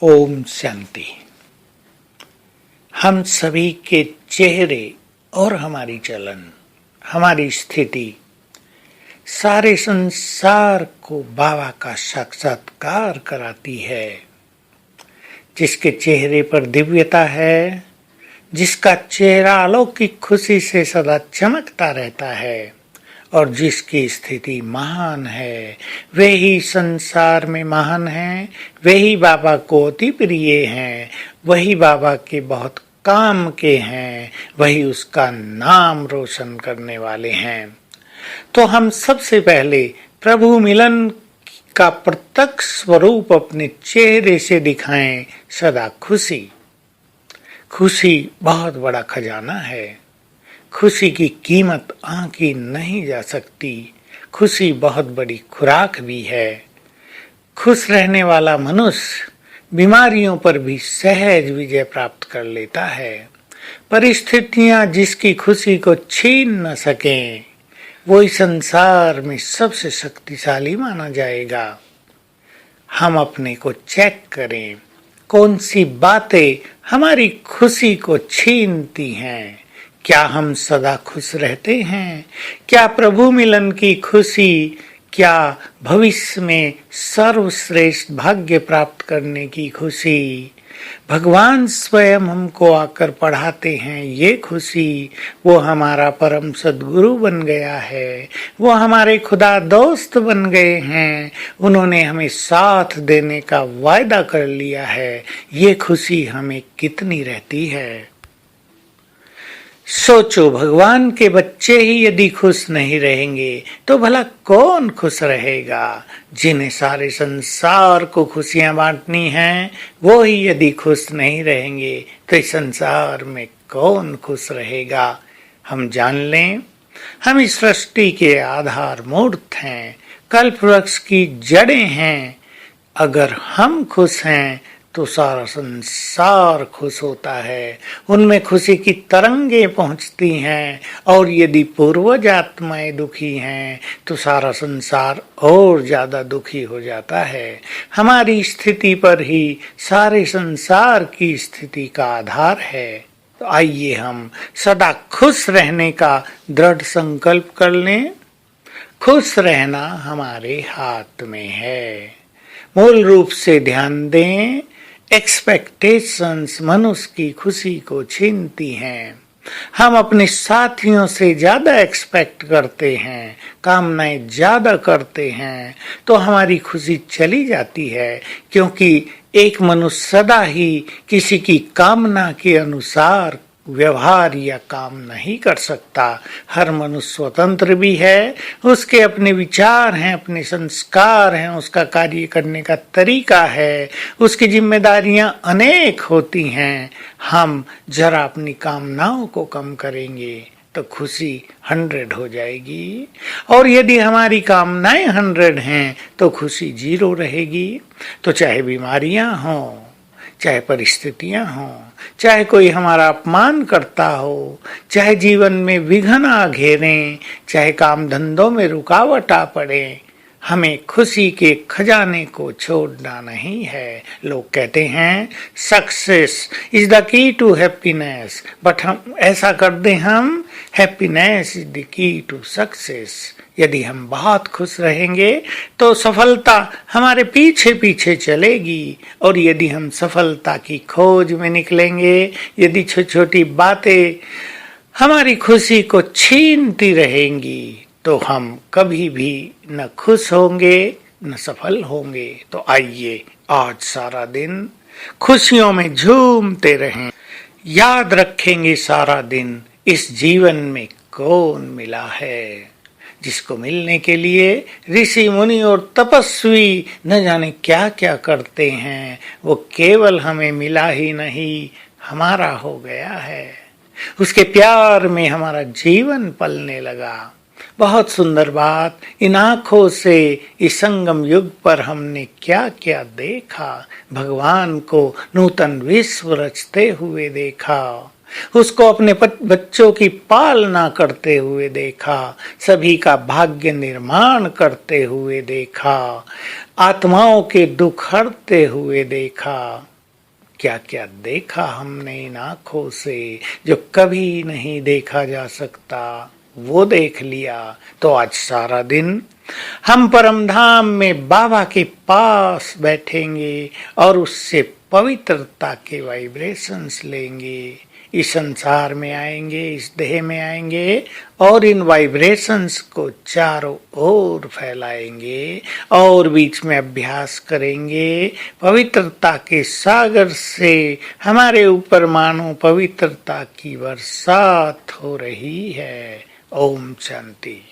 ओम शांति। हम सभी के चेहरे और हमारी चलन, हमारी स्थिति सारे संसार को बाबा का साक्षात्कार कराती है। जिसके चेहरे पर दिव्यता है, जिसका चेहरा अलौकिक खुशी से सदा चमकता रहता है और जिसकी स्थिति महान है, वे ही संसार में महान हैं, वे ही बाबा को अति प्रिय हैं, वही बाबा के बहुत काम के हैं, वही उसका नाम रोशन करने वाले हैं। तो हम सबसे पहले प्रभु मिलन का प्रत्यक्ष स्वरूप अपने चेहरे से दिखाएं। सदा खुशी। खुशी बहुत बड़ा खजाना है। खुशी की कीमत आंकी नहीं जा सकती। खुशी बहुत बड़ी खुराक भी है। खुश रहने वाला मनुष्य बीमारियों पर भी सहज विजय प्राप्त कर लेता है। परिस्थितियां जिसकी खुशी को छीन न सकें, वो इस संसार में सबसे शक्तिशाली माना जाएगा। हम अपने को चेक करें, कौन सी बातें हमारी खुशी को छीनती हैं। क्या हम सदा खुश रहते हैं? क्या प्रभु मिलन की खुशी, क्या भविष्य में सर्वश्रेष्ठ भाग्य प्राप्त करने की खुशी, भगवान स्वयं हमको आकर पढ़ाते हैं ये खुशी, वो हमारा परम सद्गुरु बन गया है, वो हमारे खुदा दोस्त बन गए हैं, उन्होंने हमें साथ देने का वायदा कर लिया है, ये खुशी हमें कितनी रहती है। सोचो, भगवान के बच्चे ही यदि खुश नहीं रहेंगे तो भला कौन खुश रहेगा। जिन्हें सारे संसार को खुशियां बांटनी हैं, वो ही यदि खुश नहीं रहेंगे तो इस संसार में कौन खुश रहेगा। हम जान लें, हम इस सृष्टि के आधार मूर्त हैं, कल्प वृक्ष की जड़ें हैं। अगर हम खुश हैं तो सारा संसार खुश होता है, उनमें खुशी की तरंगे पहुंचती हैं। और यदि पूर्वज आत्माएं दुखी हैं तो सारा संसार और ज्यादा दुखी हो जाता है। हमारी स्थिति पर ही सारे संसार की स्थिति का आधार है। तो आइए हम सदा खुश रहने का दृढ़ संकल्प कर लें। खुश रहना हमारे हाथ में है। मूल रूप से ध्यान दें, एक्सपेक्टेशंस मनुष्य की खुशी को छीनती हैं। हम अपने साथियों से ज्यादा एक्सपेक्ट करते हैं, कामनाएं ज्यादा करते हैं, तो हमारी खुशी चली जाती है। क्योंकि एक मनुष्य सदा ही किसी की कामना के अनुसार व्यवहार या काम नहीं कर सकता। हर मनुष्य स्वतंत्र भी है, उसके अपने विचार हैं, अपने संस्कार हैं, उसका कार्य करने का तरीका है, उसकी जिम्मेदारियां अनेक होती हैं। हम जरा अपनी कामनाओं को कम करेंगे तो खुशी 100 हो जाएगी, और यदि हमारी कामनाएं 100 हैं तो खुशी 0 रहेगी। तो चाहे बीमारियां हों, चाहे परिस्थितियां हों, चाहे कोई हमारा अपमान करता हो, चाहे जीवन में विघ्न आ घेरें, चाहे काम धंधों में रुकावट आ पड़े, हमें खुशी के खजाने को छोड़ना नहीं है। लोग कहते हैं success is the key to happiness, but हम ऐसा कर दें, हम happiness is the key to success. यदि हम बहुत खुश रहेंगे तो सफलता हमारे पीछे पीछे चलेगी, और यदि हम सफलता की खोज में निकलेंगे, यदि छोटी छोटी बातें हमारी खुशी को छीनती रहेंगी, तो हम कभी भी न खुश होंगे न सफल होंगे। तो आइए आज सारा दिन खुशियों में झूमते रहें। याद रखेंगे सारा दिन इस जीवन में कौन मिला है, जिसको मिलने के लिए ऋषि मुनि और तपस्वी न जाने क्या क्या करते हैं। वो केवल हमें मिला ही नहीं, हमारा हो गया है। उसके प्यार में हमारा जीवन पलने लगा। बहुत सुंदर बात, इन आंखों से इस संगम युग पर हमने क्या क्या देखा। भगवान को नूतन विश्व रचते हुए देखा, उसको अपने बच्चों की पालना करते हुए देखा, सभी का भाग्य निर्माण करते हुए देखा, आत्माओं के दुख हरते हुए देखा, क्या क्या देखा हमने इन आँखों से जो कभी नहीं देखा जा सकता, वो देख लिया। तो आज सारा दिन हम परम धाम में बाबा के पास बैठेंगे और उससे पवित्रता के वाइब्रेशंस लेंगे। इस संसार में आएंगे, इस देह में आएंगे और इन वाइब्रेशंस को चारों ओर फैलाएंगे और बीच में अभ्यास करेंगे। पवित्रता के सागर से हमारे ऊपर मानो पवित्रता की बरसात हो रही है। ओम शांति।